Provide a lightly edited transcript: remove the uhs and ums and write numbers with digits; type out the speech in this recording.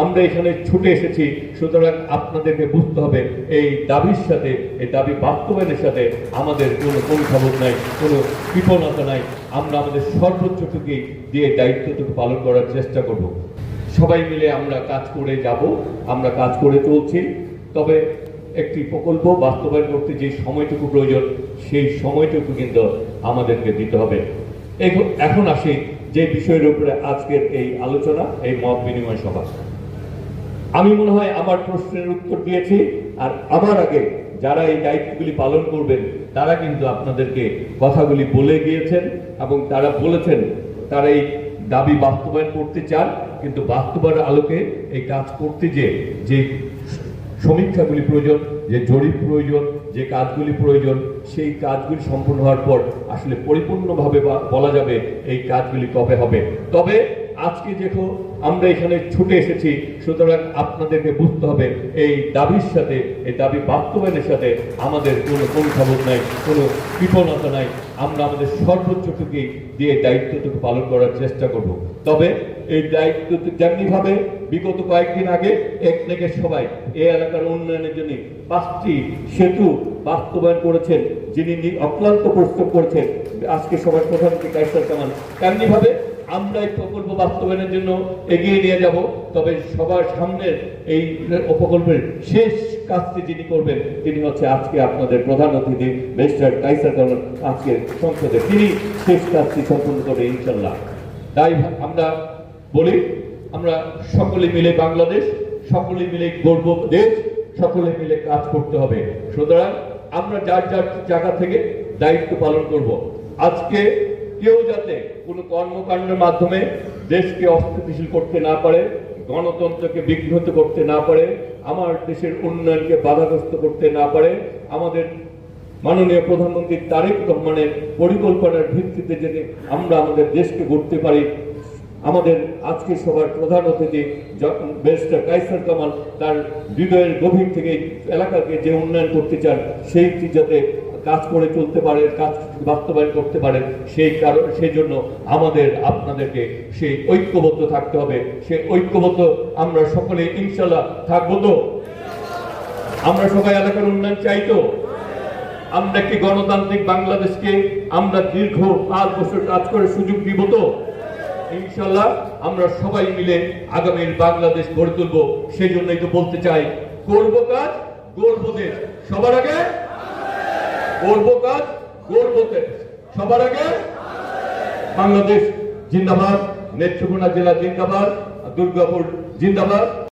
আমরা এখানে ছুটে এসেছি, সুতরাং আপনাদেরকে বুঝতে হবে এই দাবির সাথে, এই দাবি বাস্তবায়নের সাথে আমাদের কোনো খবর নাই, কোনো কৃপণতা নাই। আমরা আমাদের সর্বোচ্চটুকু দিয়ে দায়িত্বটুকু পালন করার চেষ্টা করব। সবাই মিলে আমরা কাজ করে যাব, আমরা কাজ করে চলছি। তবে একটি প্রকল্প বাস্তবায়ন করতে যে সময়টুকু প্রয়োজন, সেই সময়টুকু কিন্তু আমাদেরকে দিতে হবে। এখন আসি যে বিষয়ের উপরে আজকের এই আলোচনা, এই মত বিনিময় সভা। আমি মনে হয় আমার প্রশ্নের উত্তর দিয়েছি, আর আমার আগে যারা এই দায়িত্বগুলি পালন করবেন তারা কিন্তু আপনাদেরকে কথাগুলি বলে গিয়েছেন এবং তারা বলেছেন তারা এই দাবি বাস্তবায়ন করতে চান, কিন্তু বাস্তবায়নের আলোকে এই কাজ করতে যে সমীক্ষাগুলি প্রয়োজন, যে জরিপ প্রয়োজন, যে কাজগুলি প্রয়োজন, সেই কাজগুলি সম্পূর্ণ হওয়ার পর আসলে পরিপূর্ণভাবে বলা যাবে এই কাজগুলি কবে হবে। তবে আজকে দেখো আমরা এখানে ছুটে এসেছি, সুতরাং আপনাদেরকে বুঝতে হবে এই দাবির সাথে, এই দাবি বাস্তবায়নের সাথে আমাদের কোনো খবর নাই, কোনো কৃপণতা নাই। আমরা আমাদের সর্বোচ্চটুকু দিয়ে দায়িত্বটুকু পালন করার চেষ্টা করব। তবে এই দায়িত্ব যেমনিভাবে বিগত কয়েকদিন আগে একনেকের সবাই এই এলাকার উন্নয়নের জন্য 5টি সেতু বাস্তবায়ন করেছেন, যিনি অক্লান্ত পরিশ্রম করেছেন আজকে সবার প্রধানমন্ত্রী কায়সার কামাল, তেমনিভাবে আমরা এই প্রকল্প বাস্তবায়নের জন্য এগিয়ে নিয়ে যাব। তবে সবার সামনের এই প্রকল্পের শেষ কাজটি যিনি করবেন তিনি হচ্ছে আজকে আপনাদের প্রধান অতিথি মিস্টার কায়সার কামাল। আজকে সংসদে তিনি শেষ কাজটি সম্পন্ন করবেন ইনশাল্লাহ। তাই আমরা বলি, আমরা সকলে মিলে বাংলাদেশ, সকলে মিলে গর্ব দেশ, সকলে মিলে কাজ করতে হবে। সুতরাং আমরা যার যার জায়গা থেকে দায়িত্ব পালন করব। আজকে কেউ যাতে কোনো কর্মকাণ্ডের মাধ্যমে দেশকে অস্থিতিশীল করতে না পারে, গণতন্ত্রকে বিঘ্নিত করতে না পারে, আমার দেশের উন্নয়নকে বাধাগ্রস্ত করতে না পারে, আমাদের মাননীয় প্রধানমন্ত্রী তারেক রহমানের পরিকল্পনার ভিত্তিতে যদি আমরা আমাদের দেশকে গড়তে পারি, আমাদের আজকে সবার প্রধান অতিথি ব্যারিস্টার কায়সার কামাল তার হৃদয়ের গভীর থেকে এলাকাকে যে উন্নয়ন করতে চান সেইটি যাতে কাজ করে চলতে পারে, কাজ বাস্তবায়ন করতে পারেন, সেই জন্য আমাদের আপনাদেরকে সেই ঐক্যবদ্ধ থাকতে হবে। সেই ঐক্যবদ্ধ আমরা সকলে ইনশাল্লাহ থাকবো তো? আমরা সবাই এলাকার উন্নয়ন চাই তো? আমরা একটি গণতান্ত্রিক বাংলাদেশকে আমরা দীর্ঘ 5 বছর কাজ করে সুযোগ দিব তো? ইনশাল্লাহ আমরা সবাই মিলে আগামীর বাংলাদেশ গড়ে তুলব। সেই জন্যই তো বলতে চাই, করব কাজ গড়ব দেশ, সবার আগে করব কাজ গড়ব দেশ, সবার আগে বাংলাদেশ জিন্দাবাদ, নেত্রকোনা জেলা জিন্দাবাদ, দুর্গাপুর জিন্দাবাদ।